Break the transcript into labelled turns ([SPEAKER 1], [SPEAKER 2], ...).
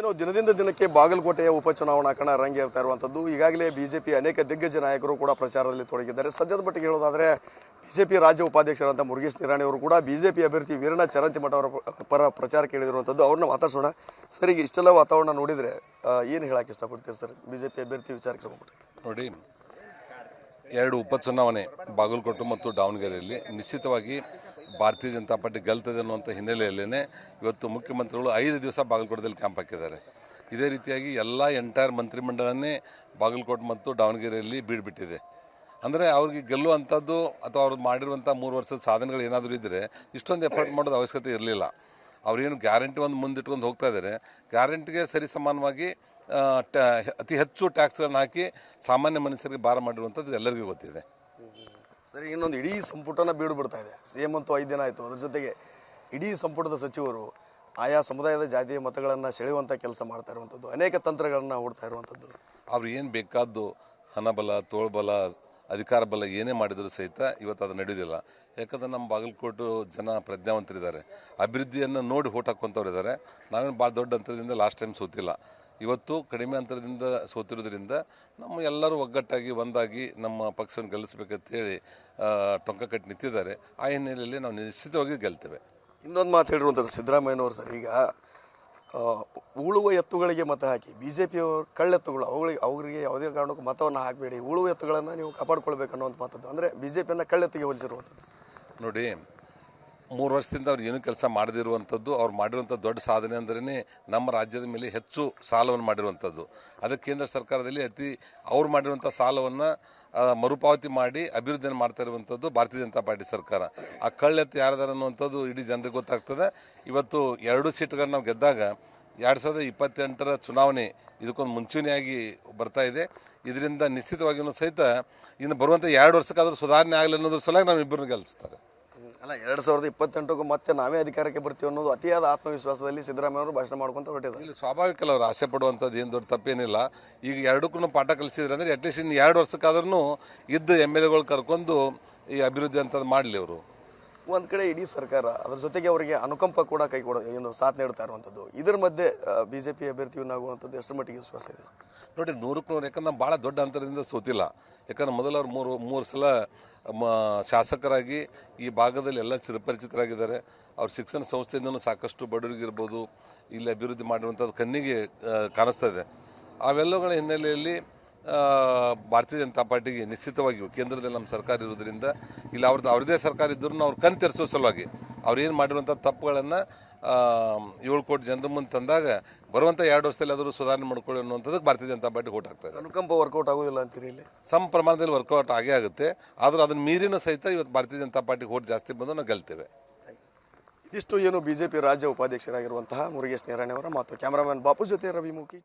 [SPEAKER 1] ಏನು ದಿನದಿಂದ ದಿನಕ್ಕೆ ಬಾಗಲಕೋಟೆಯ ಉಪಚುನಾವಣಾ ಕಣ ರಂಗೇರ್ತಾ ಇರುವಂಥದ್ದು. ಈಗಾಗಲೇ ಬಿಜೆಪಿ ಅನೇಕ ದಿಗ್ಗಜ ನಾಯಕರು ಕೂಡ ಪ್ರಚಾರದಲ್ಲಿ ತೊಡಗಿದ್ದಾರೆ. ಸದ್ಯದ ಮಟ್ಟಿಗೆ ಹೇಳೋದಾದರೆ ಬಿಜೆಪಿ ರಾಜ್ಯ ಉಪಾಧ್ಯಕ್ಷರಂತ ಮುರುಗೇಶ್ ನಿರಾಣಿ ಅವರು ಕೂಡ ಬಿಜೆಪಿ ಅಭ್ಯರ್ಥಿ ವೀರಣ್ಣ ಚರಂತಿಮಠ ಅವರ ಪರ ಪ್ರಚಾರಕ್ಕೆ ಇಳಿದಿರುವಂಥದ್ದು. ಅವ್ರನ್ನ ಮಾತಾಡ್ಸೋಣ. ಸರ್, ಈಗ ಇಷ್ಟೆಲ್ಲ ವಾತಾವರಣ ನೋಡಿದರೆ ಏನು ಹೇಳಕ್ಕೆ ಇಷ್ಟಪಡ್ತೀರಿ ಸರ್ ಬಿಜೆಪಿ ಅಭ್ಯರ್ಥಿ ವಿಚಾರಕ್ಕೆ ಸಂಬಂಧಪಟ್ಟ?
[SPEAKER 2] ನೋಡಿ, ಎರಡು ಉಪಚುನಾವಣೆ ಬಾಗಲಕೋಟೆ ಮತ್ತು ದಾವಣಗೆರೆಯಲ್ಲಿ ನಿಶ್ಚಿತವಾಗಿ ಭಾರತೀಯ ಜನತಾ ಪಾರ್ಟಿ ಗೆಲ್ತದೆ ಅನ್ನುವಂಥ ಹಿನ್ನೆಲೆಯಲ್ಲೇ ಇವತ್ತು ಮುಖ್ಯಮಂತ್ರಿಗಳು 5 ದಿವಸ ಬಾಗಲಕೋಟೆಯಲ್ಲಿ ಕ್ಯಾಂಪ್ ಹಾಕಿದ್ದಾರೆ. ಇದೇ ರೀತಿಯಾಗಿ ಎಲ್ಲ ಎಂಟೈರ್ ಮಂತ್ರಿಮಂಡಲನೇ ಬಾಗಲಕೋಟೆ ಮತ್ತು ದಾವಣಗೆರೆಯಲ್ಲಿ ಬೀಡ್ಬಿಟ್ಟಿದೆ. ಅಂದರೆ ಅವ್ರಿಗೆ ಗೆಲ್ಲುವಂಥದ್ದು ಅಥವಾ ಅವ್ರು ಮಾಡಿರುವಂಥ 3 ವರ್ಷದ ಸಾಧನೆಗಳು ಏನಾದರೂ ಇದ್ದರೆ ಇಷ್ಟೊಂದು ಎಫರ್ಟ್ ಮಾಡೋದು ಅವಶ್ಯಕತೆ ಇರಲಿಲ್ಲ. ಅವ್ರೇನು ಗ್ಯಾರಂಟಿ ಒಂದು ಮುಂದಿಟ್ಕೊಂಡು ಹೋಗ್ತಾ ಇದ್ದಾರೆ. ಗ್ಯಾರಂಟಿಗೆ ಸರಿ ಸಮಾನವಾಗಿ ಅತಿ ಹೆಚ್ಚು ಟ್ಯಾಕ್ಸ್ಗಳನ್ನು ಹಾಕಿ ಸಾಮಾನ್ಯ ಮನುಷ್ಯರಿಗೆ ಭಾರ ಮಾಡಿರುವಂಥದ್ದು ಎಲ್ಲರಿಗೂ ಗೊತ್ತಿದೆ.
[SPEAKER 1] ಸರಿ, ಇನ್ನೊಂದು ಇಡೀ ಸಂಪುಟನ ಬೀಡು ಬಿಡ್ತಾ ಇದೆ. CM ಅಂತೂ 5 ದಿನ ಆಯಿತು. ಅದ್ರ ಜೊತೆಗೆ ಇಡೀ ಸಂಪುಟದ ಸಚಿವರು ಆಯಾ ಸಮುದಾಯದ ಜಾತಿಯ ಮತಗಳನ್ನು ಸೆಳೆಯುವಂಥ ಕೆಲಸ ಮಾಡ್ತಾ ಇರುವಂಥದ್ದು, ಅನೇಕ ತಂತ್ರಗಳನ್ನು ಹೂಡ್ತಾ ಇರುವಂಥದ್ದು. ಅವ್ರು
[SPEAKER 2] ಏನು ಬೇಕಾದ್ದು ಹಣಬಲ, ತೋಳ್ಬಲ, ಅಧಿಕಾರ ಬಲ ಏನೇ ಮಾಡಿದರೂ ಸಹಿತ ಇವತ್ತು ಅದು ನಡೆಯೋದಿಲ್ಲ. ಯಾಕಂದರೆ ನಮ್ಮ ಬಾಗಲಕೋಟೆ ಜನ ಪ್ರಜ್ಞಾವಂತರಿದ್ದಾರೆ, ಅಭಿವೃದ್ಧಿಯನ್ನು ನೋಡಿ ಓಟ್ ಹಾಕ್ಕೊಂತವ್ರು ಇದ್ದಾರೆ. ನಾವೇನು ಭಾಳ ದೊಡ್ಡ ಅಂತರದಿಂದ ಲಾಸ್ಟ್ ಟೈಮ್ ಸೋತಿಲ್ಲ. ಇವತ್ತು ಕಡಿಮೆ ಅಂತರದಿಂದ ಸೋತಿರೋದ್ರಿಂದ ನಮ್ಮ ಎಲ್ಲರೂ ಒಗ್ಗಟ್ಟಾಗಿ ಒಂದಾಗಿ ನಮ್ಮ ಪಕ್ಷವನ್ನು ಗೆಲ್ಲಿಸಬೇಕಂತೇಳಿ ಟೊಂಕ ಕಟ್ಟಿ ನಿಂತಿದ್ದಾರೆ. ಆ ಹಿನ್ನೆಲೆಯಲ್ಲಿ ನಾವು ನಿಶ್ಚಿತವಾಗಿ ಗೆಲ್ತೇವೆ.
[SPEAKER 1] ಇನ್ನೊಂದು ಮಾತು ಹೇಳಿರುವಂಥದ್ದು ಸಿದ್ದರಾಮಯ್ಯನವರು ಸರ್, ಈಗ ಉಳುವ ಎತ್ತುಗಳಿಗೆ ಮತ ಹಾಕಿ ಬಿಜೆಪಿಯವರು ಕಳ್ಳೆತ್ತುಗಳು ಅವರಿಗೆ ಯಾವುದೇ ಕಾರಣಕ್ಕೂ ಮತವನ್ನು ಹಾಕಬೇಡಿ, ಉಳುವ ಎತ್ತುಗಳನ್ನು ನೀವು ಕಾಪಾಡ್ಕೊಳ್ಬೇಕು ಅನ್ನೋಂಥ ಮಾತದ್ದು. ಅಂದರೆ ಬಿಜೆಪಿಯನ್ನು ಕಳ್ಳೆತ್ತಿಗೆ ಹೋಲಿಸಿರುವಂಥದ್ದು.
[SPEAKER 2] ನೋಡಿ, 3 ವರ್ಷದಿಂದ ಅವ್ರು ಏನೂ ಕೆಲಸ ಮಾಡದಿರುವಂಥದ್ದು, ಅವ್ರು ಮಾಡಿರುವಂಥ ದೊಡ್ಡ ಸಾಧನೆ ಅಂದ್ರೇ ನಮ್ಮ ರಾಜ್ಯದ ಮೇಲೆ ಹೆಚ್ಚು ಸಾಲವನ್ನು ಮಾಡಿರುವಂಥದ್ದು. ಅದಕ್ಕೆ ಕೇಂದ್ರ ಸರ್ಕಾರದಲ್ಲಿ ಅವ್ರು ಮಾಡಿರುವಂಥ ಸಾಲವನ್ನು ಮರುಪಾವತಿ ಮಾಡಿ ಅಭಿವೃದ್ಧಿಯನ್ನು ಮಾಡ್ತಾ ಇರುವಂಥದ್ದು ಭಾರತೀಯ ಜನತಾ ಪಾರ್ಟಿ ಸರ್ಕಾರ. ಆ ಕಳ್ಳೆತ್ತು ಯಾರ್ದಾರ ಅನ್ನುವಂಥದ್ದು ಇಡೀ ಜನರಿಗೆ ಗೊತ್ತಾಗ್ತದೆ. ಇವತ್ತು 2 ಸೀಟ್ಗಳನ್ನ ನಾವು ಗೆದ್ದಾಗ 2028ರ ಚುನಾವಣೆ ಇದಕ್ಕೊಂದು ಮುಂಚೂಣಿಯಾಗಿ ಬರ್ತಾ ಇದೆ. ಇದರಿಂದ ನಿಶ್ಚಿತವಾಗಿಯೂ ಸಹಿತ ಇನ್ನು ಬರುವಂಥ 2 ವರ್ಷಕ್ಕಾದರೂ ಸುಧಾರಣೆ ಆಗಲಿ ಅನ್ನೋದ್ರ ಸಲುವಾಗಿ ನಾವು ಇಬ್ಬರನ್ನು ಗೆಲ್ಲಿಸ್ತಾರೆ.
[SPEAKER 1] ಅಲ್ಲ, 2028ಕ್ಕೂ ಮತ್ತೆ ನಾವೇ ಅಧಿಕಾರಕ್ಕೆ ಬರ್ತೀವಿ ಅನ್ನೋದು ಅತಿಯಾದ ಆತ್ಮವಿಶ್ವಾಸದಲ್ಲಿ ಸಿದ್ದರಾಮಯ್ಯವರು ಭಾಷಣ ಮಾಡ್ಕೊಂತ ಹೊರಟಿದ್ದಾರೆ.
[SPEAKER 2] ಇಲ್ಲಿ ಸ್ವಾಭಾವಿಕಲ್ಲ, ಅವ್ರು ಆಸೆ ಪಡುವಂಥದ್ದು ಏನು ದೊಡ್ಡ ತಪ್ಪೇನಿಲ್ಲ. ಈಗ 2ಕ್ಕೂ ಪಾಠ ಕಲಿಸಿದ್ರೆ ಅಂದರೆ ಅಟ್ಲೀಸ್ಟ್ ಇನ್ನು 2 ವರ್ಷಕ್ಕಾದ್ರೂ ಇದ್ದ MLAಗಳು ಕರ್ಕೊಂಡು ಈ ಅಭಿವೃದ್ಧಿ ಅಂತದ್ದು ಮಾಡಲಿ. ಅವರು
[SPEAKER 1] ಒಂದು ಕಡೆ ಇಡೀ ಸರ್ಕಾರ, ಅದ್ರ ಜೊತೆಗೆ ಅವರಿಗೆ ಅನುಕಂಪ ಕೂಡ ಏನು ಸಾಥ್ ನೀಡ್ತಾ ಇರುವಂಥದ್ದು. ಇದರ ಮಧ್ಯೆ ಬಿಜೆಪಿ ಅಭ್ಯರ್ಥಿಯನ್ನಾಗುವಂಥದ್ದು ಎಷ್ಟು ಮಟ್ಟಿಗೆ ವಿಶ್ವಾಸ ಇದೆ?
[SPEAKER 2] ನೋಡಿ, 100ಕ್ಕೆ 100. ಯಾಕಂದ್ರೆ ನಾವು ಭಾಳ ದೊಡ್ಡ ಅಂತರದಿಂದ ಸೋತಿಲ್ಲ. ಯಾಕಂದ್ರೆ ಮೊದಲು ಅವ್ರು ಮೂರು ಸಲ ಶಾಸಕರಾಗಿ ಈ ಭಾಗದಲ್ಲಿ ಎಲ್ಲ ಚಿರಪರಿಚಿತರಾಗಿದ್ದಾರೆ. ಅವ್ರ ಶಿಕ್ಷಣ ಸಂಸ್ಥೆಯಿಂದನೂ ಸಾಕಷ್ಟು ಬಡವರಿಗಿರ್ಬೋದು ಇಲ್ಲಿ ಅಭಿವೃದ್ಧಿ ಮಾಡಿರುವಂಥದ್ದು ಕಣ್ಣಿಗೆ ಕಾಣಿಸ್ತಾ ಇದೆ. ಅವೆಲ್ಲಗಳ ಹಿನ್ನೆಲೆಯಲ್ಲಿ ಭಾರತೀಯ ಜನತಾ ಪಾರ್ಟಿಗೆ ನಿಶ್ಚಿತವಾಗಿಯೂ ಕೇಂದ್ರದಲ್ಲಿ ನಮ್ಮ ಸರ್ಕಾರ ಇರೋದ್ರಿಂದ ಇಲ್ಲಿ ಅವ್ರದ್ದೇ ಸರ್ಕಾರ ಇದ್ದರೂ ಅವ್ರು ಕಣ್ ತೆರೆಸೋ ಸಲುವಾಗಿ ಅವ್ರು ಏನು ಮಾಡಿರುವಂಥ ತಪ್ಪುಗಳನ್ನು 7 ಕೋಟಿ ಜನರ ಮುಂದೆ ತಂದಾಗ ಬರುವಂಥ 2 ವರ್ಷದಲ್ಲಿ ಆದರೂ ಸುಧಾರಣೆ ಮಾಡ್ಕೊಳ್ಳಿ ಅನ್ನುವಂಥದ್ದಕ್ಕೆ ಭಾರತೀಯ ಜನತಾ ಪಾರ್ಟಿ ಓಟ್ ಆಗ್ತದೆ.
[SPEAKER 1] ಅನುಕಂಪ ವರ್ಕೌಟ್ ಆಗೋದಿಲ್ಲ ಅಂತೀರಿ? ಇಲ್ಲಿ
[SPEAKER 2] ಸಮ ಪ್ರಮಾಣದಲ್ಲಿ ವರ್ಕೌಟ್ ಆಗೇ ಆಗುತ್ತೆ. ಆದರೂ ಅದನ್ನು ಮೀರಿನೂ ಸಹಿತ ಇವತ್ತು ಭಾರತೀಯ ಜನತಾ ಪಾರ್ಟಿಗೆ ಓಟ್ ಜಾಸ್ತಿ ಬಂದು ನಾವು ಗೆಲ್ತೇವೆ.
[SPEAKER 1] ಇದಿಷ್ಟು ಏನು ಬಿಜೆಪಿ ರಾಜ್ಯ ಉಪಾಧ್ಯಕ್ಷರಾಗಿರುವಂತಹ ಮುರುಗೇಶ್ ನಿರಾಣಿ ಅವರ ಮಾತು. ಕ್ಯಾಮರಾಮನ್ ಬಾಪು ಜೊತೆ ರವಿ ಮೂಕಿ.